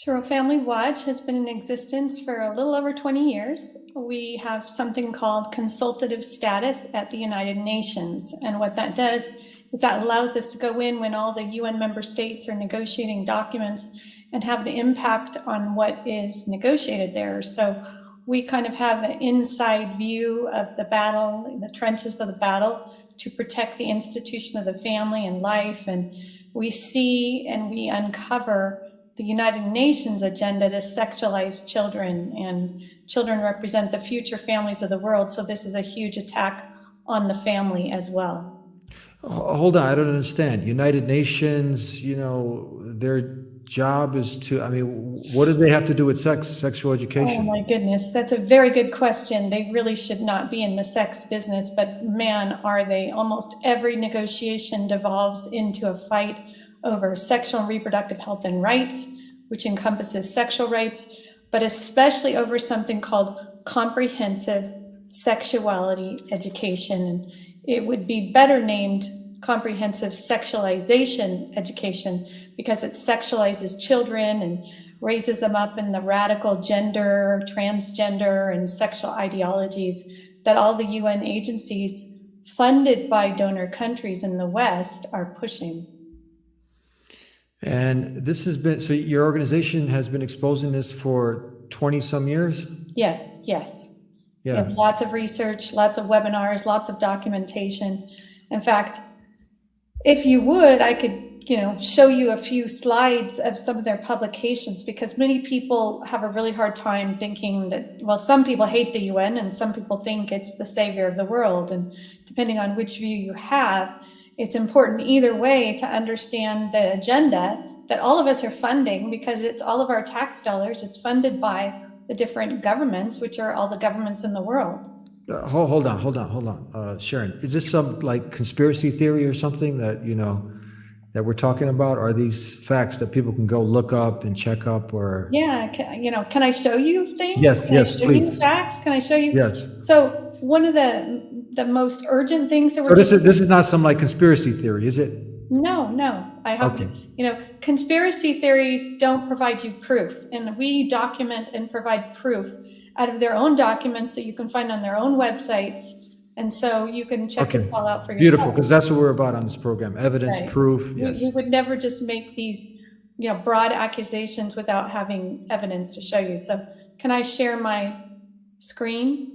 Sure. Family Watch has been in existence for a little over 20 years. We have something called consultative status at the United Nations. And what that does is that allows us to go in when all the UN member states are negotiating documents and have an impact on what is negotiated there. So we kind of have an inside view of the battle, the trenches of the battle, to protect the institution of the family and life. And we see and we uncover the United Nations agenda to sexualize children, and children represent the future families of the world. So this is a huge attack on the family as well. Hold on, I don't understand. United Nations, their job is to, what do they have to do with sexual Oh education? my goodness, that's a very good question. They really should not be in the sex business, but man, are they. Almost every negotiation devolves into a fight over sexual and reproductive health and rights, which encompasses sexual rights, but especially over something called comprehensive sexuality education. And it would be better named comprehensive sexualization education because it sexualizes children and raises them up in the radical gender, transgender, and sexual ideologies that all the UN agencies funded by donor countries in the West are pushing. And this has been, so your organization has been exposing this for 20 some years? Yes, yes. We Yeah. have lots of research, lots of webinars, lots of documentation. In fact, if you would, I could, show you a few slides of some of their publications, because many people have a really hard time thinking that, well, some people hate the UN and some people think it's the savior of the world. And depending on which view you have, it's important either way to understand the agenda that all of us are funding, because it's all of our tax dollars. It's funded by the different governments, which are all the governments in the world. Hold on. Sharon, is this some like conspiracy theory or something that, that we're talking about? Are these facts that people can go look up and check up or? Yeah, can I show you things? Yes, Can I yes, show you please. facts? Can I show you? Yes. So one of the most urgent things that So we're this is not some like conspiracy theory, is it? No. I have, Okay. conspiracy theories don't provide you proof, and we document and provide proof out of their own documents that you can find on their own websites. And so you can check this Okay. all out for yourself. Beautiful, because that's what we're about on this program. Evidence, Right. proof, yes. We would never just make these, broad accusations without having evidence to show you. So can I share my screen?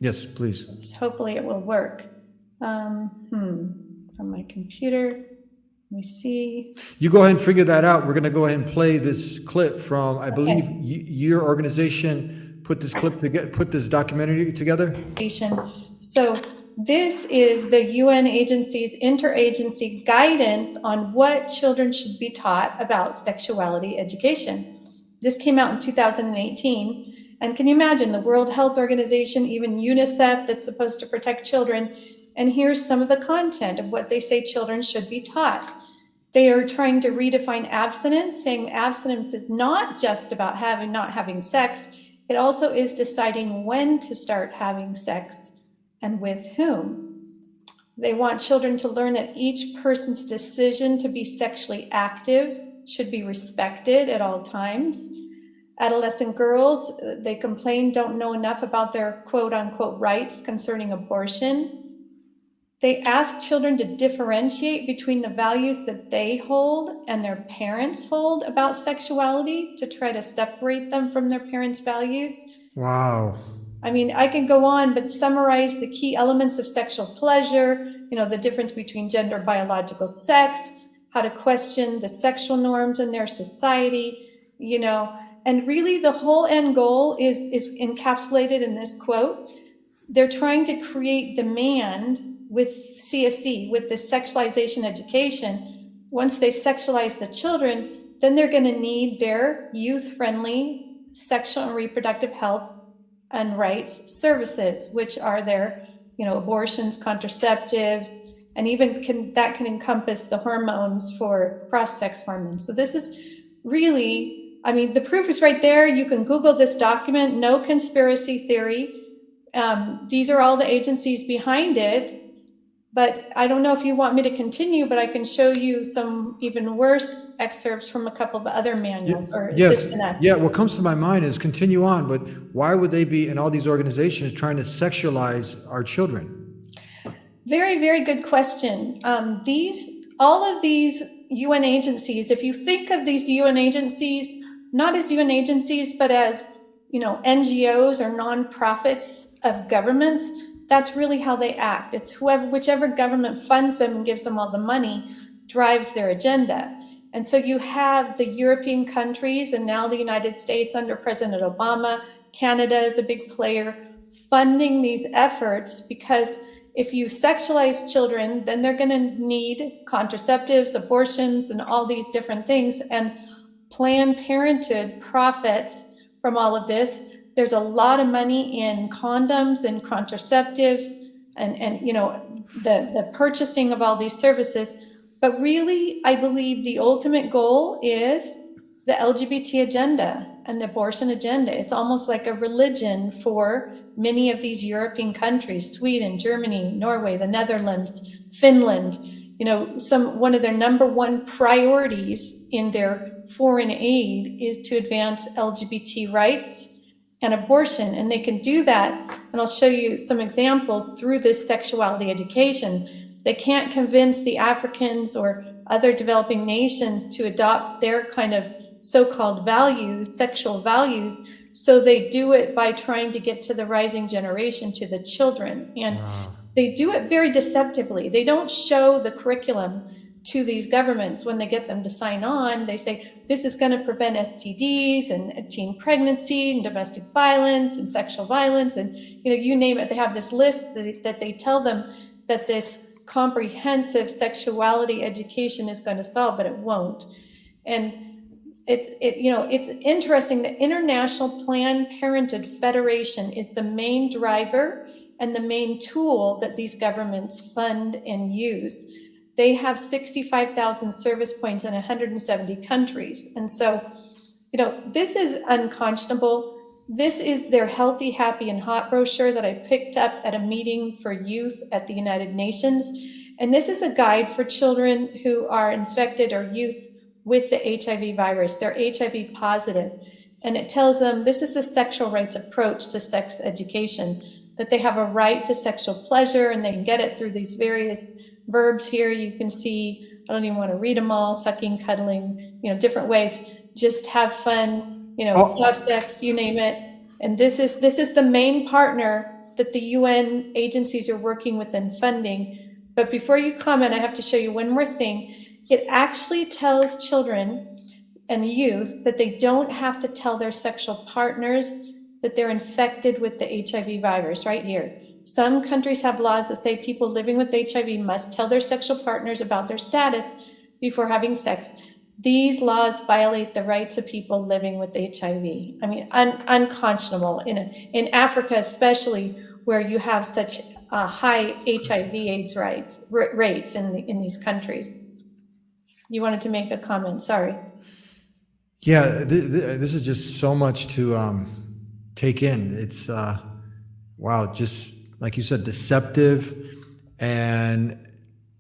Yes, please. Hopefully it will work. From my computer, let me see. You go ahead and figure that out. We're going to go ahead and play this clip from, I believe, your organization put this clip together, put this documentary together. So this is the UN agency's interagency guidance on what children should be taught about sexuality education. This came out in 2018. And can you imagine the World Health Organization, even UNICEF, that's supposed to protect children? And here's some of the content of what they say children should be taught. They are trying to redefine abstinence, saying abstinence is not just about not having sex. It also is deciding when to start having sex and with whom. They want children to learn that each person's decision to be sexually active should be respected at all times. Adolescent girls, they complain, don't know enough about their quote unquote rights concerning abortion. They ask children to differentiate between the values that they hold and their parents hold about sexuality, to try to separate them from their parents' values. Wow. I can go on, but summarize the key elements of sexual pleasure, the difference between gender biological sex, how to question the sexual norms in their society, and really the whole end goal is encapsulated in this quote. They're trying to create demand with CSE, with this sexualization education. Once they sexualize the children, then they're going to need their youth-friendly sexual and reproductive health and rights services, which are their, abortions, contraceptives, and even that can encompass the hormones for cross-sex hormones. So this is really, the proof is right there. You can Google this document, no conspiracy theory. These are all the agencies behind it. But I don't know if you want me to continue, but I can show you some even worse excerpts from a couple of other manuals, or is this Yes, enough? yeah, what comes to my mind is continue on, but why would they be in all these organizations trying to sexualize our children? Very, very good question. All of these UN agencies, if you think of these UN agencies, not as UN agencies, but as, NGOs or nonprofits of governments, that's really how they act. It's whichever government funds them and gives them all the money drives their agenda. And so you have the European countries and now the United States under President Obama. Canada is a big player funding these efforts because if you sexualize children, then they're going to need contraceptives, abortions, and all these different things. And Planned Parenthood profits from all of this. There's a lot of money in condoms and contraceptives and the purchasing of all these services. But really, I believe the ultimate goal is the LGBT agenda and the abortion agenda. It's almost like a religion for many of these European countries: Sweden, Germany, Norway, the Netherlands, Finland. One of their number one priorities in their foreign aid is to advance LGBT rights and abortion. And they can do that, and I'll show you some examples through this sexuality education. They can't convince the Africans or other developing nations to adopt their kind of so-called values, sexual values, so they do it by trying to get to the rising generation, to the children. And they do it very deceptively. They don't show the curriculum to these governments when they get them to sign on. They say, this is going to prevent STDs and teen pregnancy and domestic violence and sexual violence. And, you name it. They have this list that they tell them that this comprehensive sexuality education is going to solve, but it won't. And it's interesting. The International Planned Parenthood Federation is the main driver and the main tool that these governments fund and use. They have 65,000 service points in 170 countries. And so, this is unconscionable. This is their Healthy, Happy, and Hot brochure that I picked up at a meeting for youth at the United Nations. And this is a guide for children who are infected or youth with the HIV virus. They're HIV positive. And it tells them this is a sexual rights approach to sex education, that they have a right to sexual pleasure, and they can get it through these various verbs here. You can see, I don't even want to read them all: sucking, cuddling, different ways. Just have fun, stop sex, you name it. And this is the main partner that the UN agencies are working with and funding. But before you comment, I have to show you one more thing. It actually tells children and youth that they don't have to tell their sexual partners that they're infected with the HIV virus. Right here. Some countries have laws that say people living with HIV must tell their sexual partners about their status before having sex. These laws violate the rights of people living with HIV. I mean, unconscionable in Africa, especially, where you have such high HIV/AIDS rates in these countries. You wanted to make a comment, sorry. Yeah, this is just so much to take in. It's wow, just like you said, deceptive. And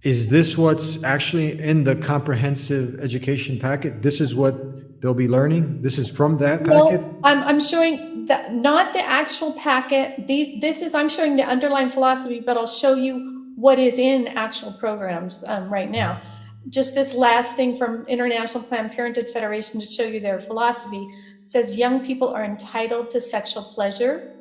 is this what's actually in the comprehensive education packet? This is what they'll be learning? This is from that packet? Well, I'm showing that, not the actual packet. I'm showing the underlying philosophy, but I'll show you what is in actual programs right now. Just this last thing from International Planned Parenthood Federation to show you their philosophy says young people are entitled to sexual pleasure,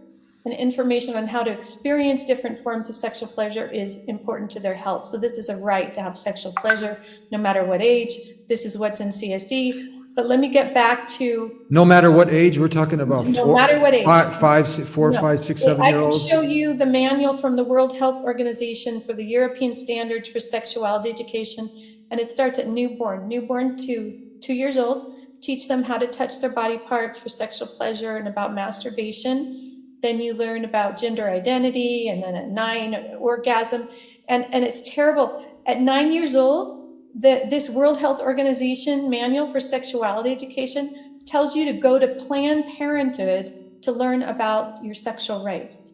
and information on how to experience different forms of sexual pleasure is important to their health. So this is a right to have sexual pleasure no matter what age. This is what's in CSE. But let me get back to. No matter what age, we're talking about No matter what age. 4, 5, 6, 7-year-olds? I can show you the manual from the World Health Organization for the European Standards for Sexuality Education, and it starts at newborn to 2 years old. Teach them how to touch their body parts for sexual pleasure and about masturbation. Then you learn about gender identity, and then at 9, orgasm. And it's terrible. At 9 years old, this World Health Organization manual for sexuality education tells you to go to Planned Parenthood to learn about your sexual rights.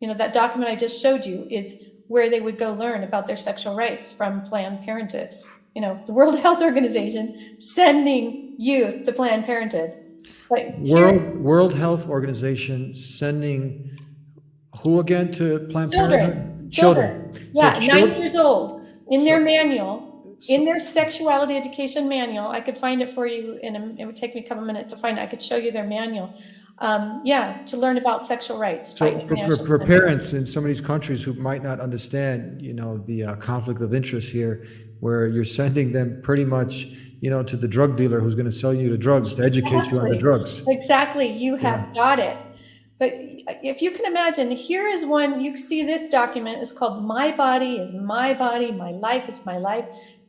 That document I just showed you is where they would go learn about their sexual rights from Planned Parenthood. The World Health Organization sending youth to Planned Parenthood. But here, World Health Organization sending who again to Planned Parenthood? children, So yeah, 9 years old, in their manual, so- in their sexuality education manual. I could find it for you, it would take me a couple minutes to find it. I could show you their manual. To learn about sexual rights by So international for standards. parents in some of these countries who might not understand, the conflict of interest here, where you're sending them pretty much, to the drug dealer who's going to sell you the drugs to educate you on the drugs. Exactly, you have got it. But if you can imagine, here is one, you see this document is called My Body is My Body, My Life is My Life.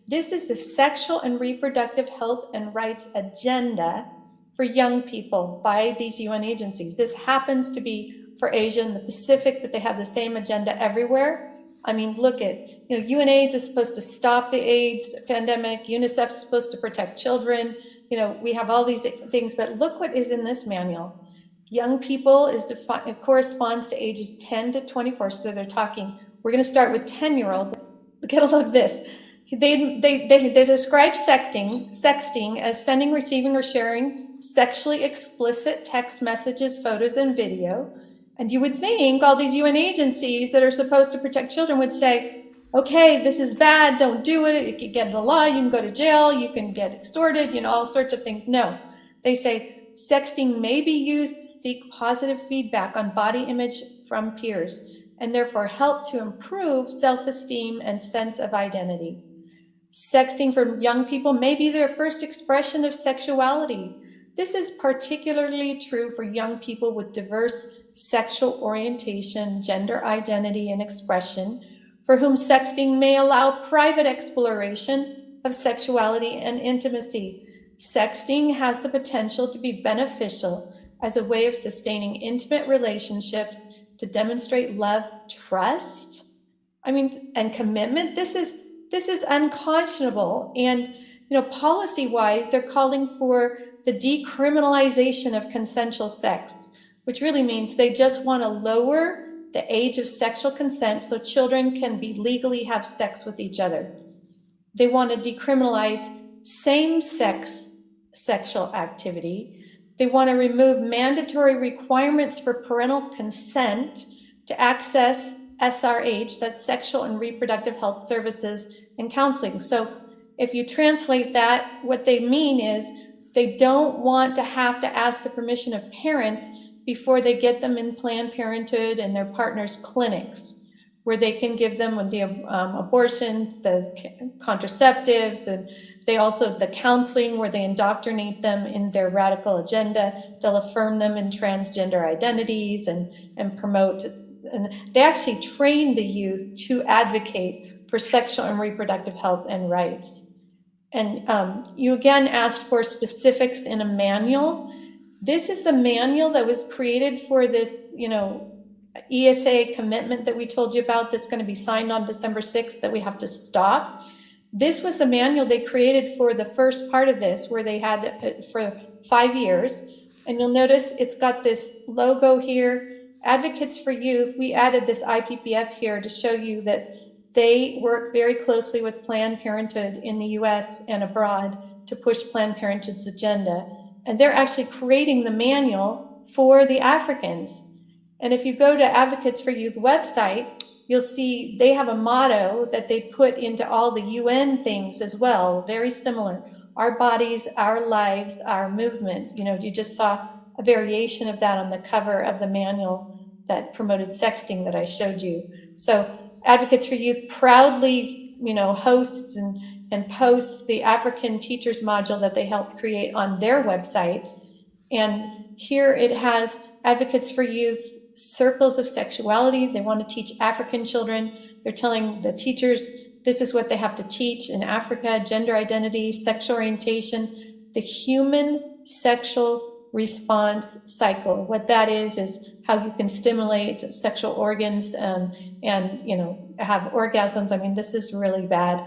This is the Sexual and Reproductive Health and Rights Agenda for young people by these UN agencies. This happens to be for Asia and the Pacific, but they have the same agenda everywhere. I mean, look at, UNAIDS is supposed to stop the AIDS pandemic. UNICEF is supposed to protect children. We have all these things, but look what is in this manual. Young people it corresponds to ages 10 to 24. So they're talking, we're going to start with 10-year-olds. Get a look at this. They describe sexting as sending, receiving, or sharing sexually explicit text messages, photos, and video. And you would think all these UN agencies that are supposed to protect children would say, okay, this is bad, don't do it. You can get in the law, you can go to jail, you can get extorted, all sorts of things. No, they say sexting may be used to seek positive feedback on body image from peers and therefore help to improve self-esteem and sense of identity. Sexting for young people may be their first expression of sexuality. This is particularly true for young people with diverse sexual orientation, gender identity, and expression, for whom sexting may allow private exploration of sexuality and intimacy. Sexting has the potential to be beneficial as a way of sustaining intimate relationships, to demonstrate love, trust, and commitment. This is unconscionable. And, policy-wise, they're calling for the decriminalization of consensual sex, which really means they just want to lower the age of sexual consent so children can legally have sex with each other. They want to decriminalize same-sex sexual activity. They want to remove mandatory requirements for parental consent to access SRH, that's Sexual and Reproductive Health Services and Counseling. So if you translate that, what they mean is they don't want to have to ask the permission of parents before they get them in Planned Parenthood and their partners' clinics, where they can give them the abortions, the contraceptives, and the counseling where they indoctrinate them in their radical agenda. They'll affirm them in transgender identities and promote, and they actually train the youth to advocate for sexual and reproductive health and rights. And you again asked for specifics in a manual. This is the manual that was created for this, ESA commitment that we told you about that's going to be signed on December 6th that we have to stop. This was a manual they created for the first part of this, where they had it for 5 years. And you'll notice it's got this logo here, Advocates for Youth. We added this IPPF here to show you that they work very closely with Planned Parenthood in the US and abroad to push Planned Parenthood's agenda. And they're actually creating the manual for the Africans. And if you go to Advocates for Youth website, you'll see they have a motto that they put into all the UN things as well, very similar. Our bodies, our lives, our movement. You just saw a variation of that on the cover of the manual that promoted sexting that I showed you. So Advocates for Youth proudly, hosts and posts the African Teachers module that they helped create on their website. And here it has Advocates for Youth's circles of sexuality. They want to teach African children. They're telling the teachers this is what they have to teach in Africa: gender identity, sexual orientation, the human sexual response cycle. What that is how you can stimulate sexual organs and have orgasms. This is really bad.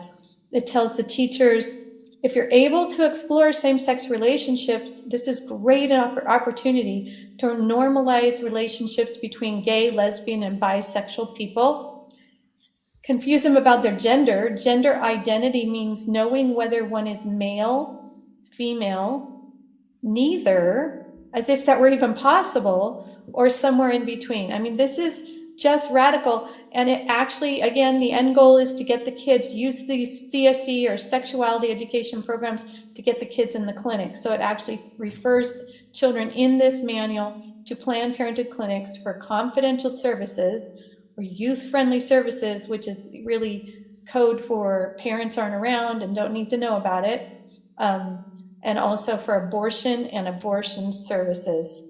It tells the teachers, if you're able to explore same-sex relationships, this is great opportunity to normalize relationships between gay, lesbian, and bisexual people. confuse them about their gender. Gender identity means knowing whether one is male, female, neither, as if that were even possible, or somewhere in between. I mean, this is just radical. And it actually, again, the end goal is to get the kids, use these CSE or sexuality education programs to get the kids in the clinic. So it actually refers children in this manual to Planned Parenthood clinics for confidential services or youth-friendly services, which is really code for parents aren't around and don't need to know about it. And also for abortion and abortion services.